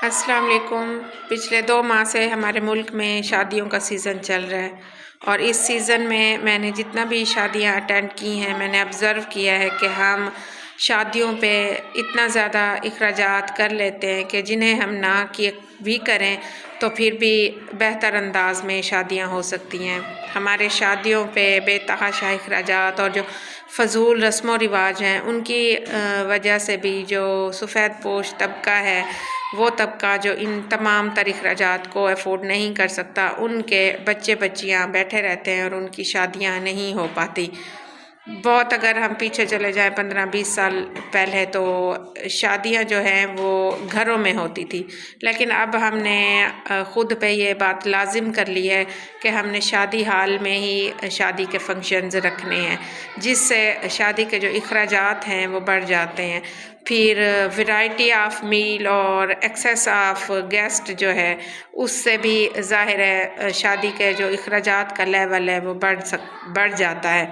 السلام علیکم۔ پچھلے 2 ماہ سے ہمارے ملک میں شادیوں کا سیزن چل رہا ہے، اور اس سیزن میں نے جتنا بھی شادیاں اٹینڈ کی ہیں میں نے آبزرو کیا ہے کہ ہم شادیوں پہ اتنا زیادہ اخراجات کر لیتے ہیں کہ جنہیں ہم نہ کیے بھی کریں تو پھر بھی بہتر انداز میں شادیاں ہو سکتی ہیں۔ ہمارے شادیوں پہ بے تحاشا اخراجات اور جو فضول رسم و رواج ہیں ان کی وجہ سے بھی جو سفید پوش طبقہ ہے، وہ طبقہ جو ان تمام تر اخراجات کو افورڈ نہیں کر سکتا، ان کے بچے بچیاں بیٹھے رہتے ہیں اور ان کی شادیاں نہیں ہو پاتی۔ بہت اگر ہم پیچھے چلے جائیں 15-20 سال پہلے تو شادیاں جو ہیں وہ گھروں میں ہوتی تھی، لیکن اب ہم نے خود پہ یہ بات لازم کر لی ہے کہ ہم نے شادی ہال میں ہی شادی کے فنکشنز رکھنے ہیں، جس سے شادی کے جو اخراجات ہیں وہ بڑھ جاتے ہیں۔ پھر ورائٹی آف میل اور ایکسیس آف گیسٹ جو ہے اس سے بھی ظاہر ہے شادی کے جو اخراجات کا لیول ہے وہ بڑھ جاتا ہے۔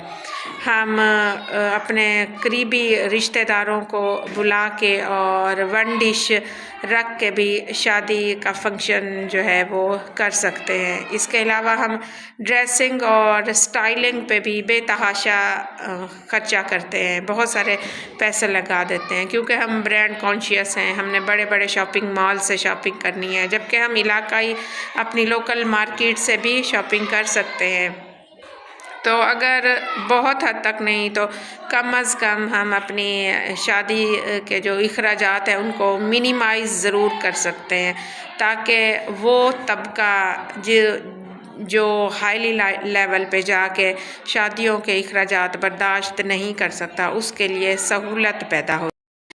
ہم اپنے قریبی رشتہ داروں کو بلا کے اور ون ڈش رکھ کے بھی شادی کا فنکشن جو ہے وہ کر سکتے ہیں۔ اس کے علاوہ ہم ڈریسنگ اور سٹائلنگ پہ بھی بے تحاشا خرچہ کرتے ہیں، بہت سارے پیسے لگا دیتے ہیں کیونکہ ہم برانڈ کانشیس ہیں، ہم نے بڑے بڑے شاپنگ مال سے شاپنگ کرنی ہے، جبکہ ہم علاقائی اپنی لوکل مارکیٹ سے بھی شاپنگ کر سکتے ہیں۔ تو اگر بہت حد تک نہیں تو کم از کم ہم اپنی شادی کے جو اخراجات ہیں ان کو منیمائز ضرور کر سکتے ہیں، تاکہ وہ طبقہ جو ہائیلی لیول پہ جا کے شادیوں کے اخراجات برداشت نہیں کر سکتا اس کے لیے سہولت پیدا ہو۔